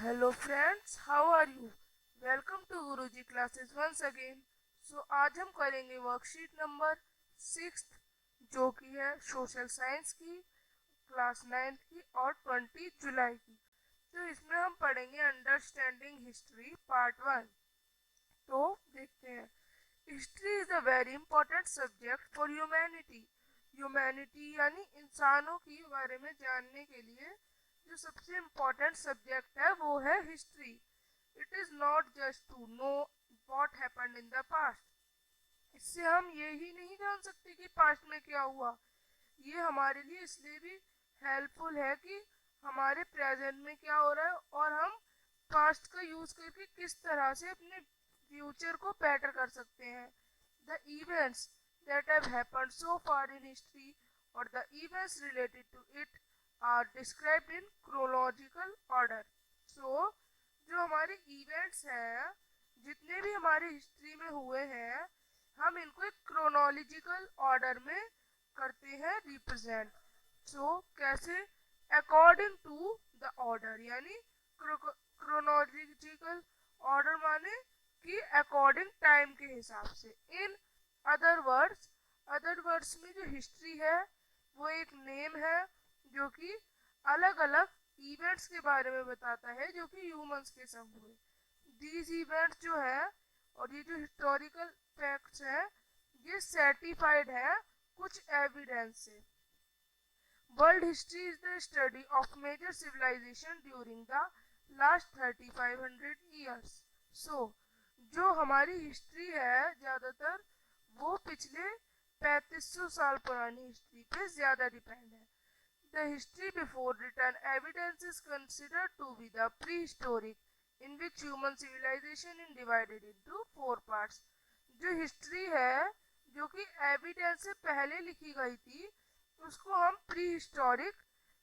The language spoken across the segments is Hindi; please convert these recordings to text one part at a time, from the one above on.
Hello friends, how are you? Welcome to Guruji classes once again. आज हम करेंगे वर्कशीट नंबर 6 जो कि है सोशल साइंस की क्लास 9 की और 20 जुलाई की। तो इसमें हम पढ़ेंगे अंडरस्टैंडिंग हिस्ट्री पार्ट 1। तो देखते हैं। History is a very important subject for humanity यानी इंसानों के बारे में जानने के लिए जो सबसे इम्पोर्टेंट सब्जेक्ट है वो है history. It is not just to know what happened in the past. इससे हम ये ही नहीं जान सकते कि पास्ट में क्या हुआ। ये हमारे लिए इसलिए भी हेल्पफुल है कि हमारे प्रेजेंट में क्या हो रहा है और हम पास्ट का यूज करके किस तरह से अपने फ्यूचर को बेटर कर सकते हैं। The events that have happened so far in history or the events related to it are described in chronological order. So जो हमारे इवेंट्स हैं, जितने भी हमारे हिस्ट्री में हुए हैं, हम इनको एक क्रोनोलॉजिकल ऑर्डर में करते हैं रिप्रेजेंट। कैसे? अकॉर्डिंग टू द ऑर्डर, यानी क्रोनोलॉजिकल ऑर्डर माने कि अकॉर्डिंग टाइम के हिसाब से। इन अदर वर्ड्स में जो हिस्ट्री है वो एक नेम है जो कि अलग अलग इवेंट्स के बारे में बताता है जो कि ह्यूमंस के संग हुए। दीज इवेंट्स जो है और ये जो हिस्टोरिकल फैक्ट्स है ये सर्टिफाइड है कुछ एविडेंस से। World history is the study of major civilisation during the last 3500 years. जो हमारी हिस्ट्री है ज्यादातर वो पिछले 3500 साल पुरानी हिस्ट्री पे ज्यादा डिपेंड है। The history before written evidence is considered to be the prehistoric in which human civilisation is divided into 4 parts. जो हिस्ट्री है जो कि एविडेंस से पहले लिखी गई थी उसको हम प्रीहिस्टोरिक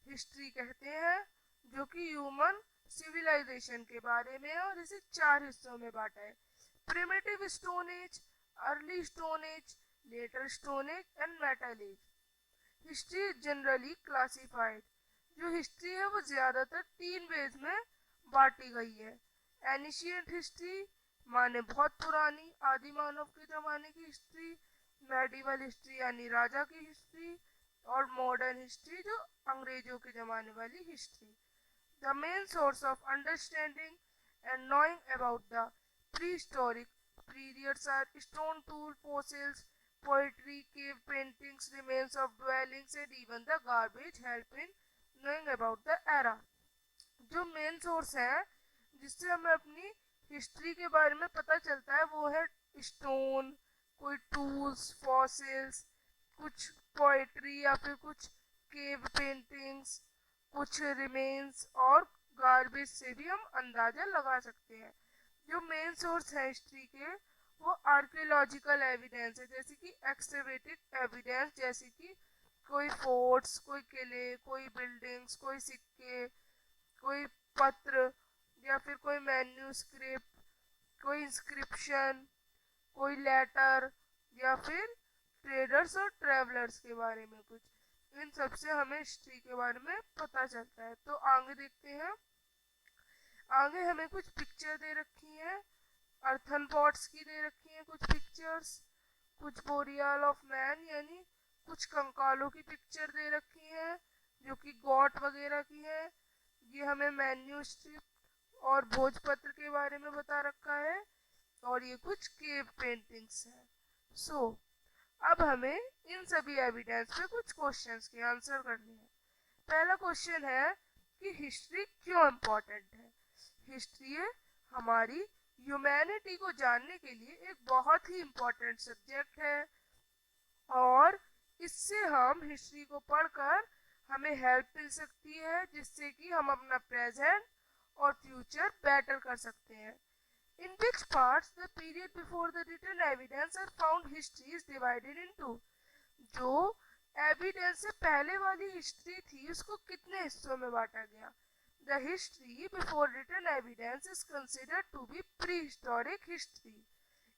हिस्ट्री कहते हैं जो कि ह्यूमन सिविलाइजेशन के बारे में है और इसे 4 हिस्सों में बांटा है। Primitive stone age, early stone age, later stone age and metal age. History is generally classified. जो हिस्ट्री है वो ज्यादातर 3 वेज में बांटी गई है। एनिशियंट हिस्ट्री माने बहुत पुरानी आदि मानव के जमाने की हिस्ट्री, मेडिवल हिस्ट्री यानी राजा की हिस्ट्री, और मॉडर्न हिस्ट्री जो अंग्रेजों के जमाने वाली history. The main source of understanding and knowing about the prehistoric periods are stone tool fossils, poetry, cave paintings, remains of dwellings and even the garbage help in knowing about the era. जो मेन सोर्स है जिससे हमें अपनी हिस्ट्री के बारे में पता चलता है वो है स्टोन, कोई टूल्स, फॉसिल्स, कुछ पोएट्री या फिर कुछ केव पेंटिंग्स, कुछ रिमेन्स और गार्बेज से भी हम अंदाजा लगा सकते हैं। जो मेन सोर्स है हिस्ट्री के वो आर्कियोलॉजिकल एविडेंस है, जैसे कि एक्सकेवेटिव एविडेंस, जैसे कि कोई फोर्ट्स, कोई किले, कोई बिल्डिंग्स, कोई सिक्के, कोई पत्र या फिर कोई मैन्यूस्क्रिप्ट, कोई इंस्क्रिप्शन, कोई लेटर या फिर ट्रेडर्स और ट्रेवलर्स के बारे में कुछ। इन सब से हमें हिस्ट्री के बारे में पता चलता है। तो आगे देखते हैं। आगे हमें कुछ पिक्चर दे रखी है, अर्थन पॉट्स की दे रखी है कुछ पिक्चर्स, कुछ बोरियल ऑफ मैन यानी कुछ कंकालों की पिक्चर दे रखी है जो कि गॉट वगैरह की है। ये हमें मैन्यूस्क्रिप्ट और भोजपत्र के बारे में बता रखा है और ये कुछ केव पेंटिंग्स हैं। अब हमें इन सभी एविडेंस पे कुछ क्वेश्चंस के आंसर करने हैं। पहला क्वेश्चन है कि हिस्ट्री क्यों इम्पोर्टेंट है। हिस्ट्री हमारी ह्यूमैनिटी को जानने के लिए एक बहुत ही इम्पोर्टेंट सब्जेक्ट है और इससे हम हिस्ट्री को पढ़कर हमें हेल्प मिल सकती है जिससे कि हम अपना प्रेजेंट और फ्यूचर बेटर कर सकते हैं। In which parts the period before the written evidence are found history is divided into। जो एविडेंस से पहले वाली हिस्ट्री थी उसको कितने हिस्सों में बांटा गया। The history before written evidence is considered to be prehistoric history,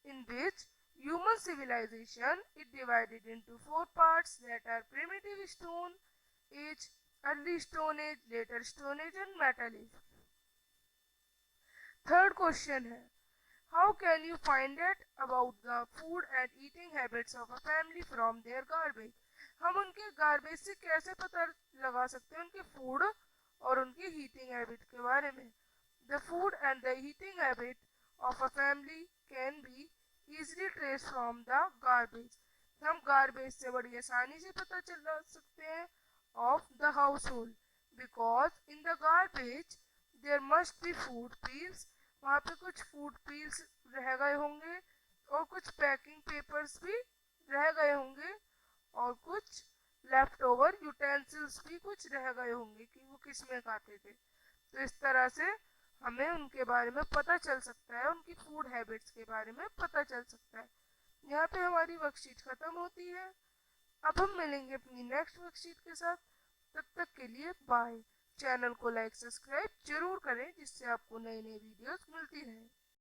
in which human civilization is divided into 4 parts that are primitive stone age, early stone age, later stone age and metal age। Third question है, how can you find out about the food and eating habits of a family from their garbage. हम उनके गार्बेज से कैसे पता लगा सकते हैं उनके फूड और उनकी हीटिंग हैबिट के बारे में। The food and the heating habit of a family can be easily traced from the garbage। हम गार्बेज से बड़ी आसानी से पता चला सकते हैं of the household because in the garbage there must be food peels। वहाँ पे कुछ फूड पील्स रह गए होंगे और कुछ पैकिंग पेपर्स भी रह गए होंगे और कुछ लेफ्ट ओवर यूटेंसिल्स भी कुछ रह गए होंगे कि वो किस में खाते थे। तो इस तरह से हमें उनके बारे में पता चल सकता है, उनकी फूड हैबिट्स के बारे में पता चल सकता है। यहाँ पे हमारी वर्कशीट खत्म होती है। अब हम मिलेंगे अपनी नेक्स्ट वर्कशीट के साथ। तब तक के लिए बाय। चैनल को लाइक सब्सक्राइब जरूर करें जिससे आपको नई नई वीडियोस मिलती रहें।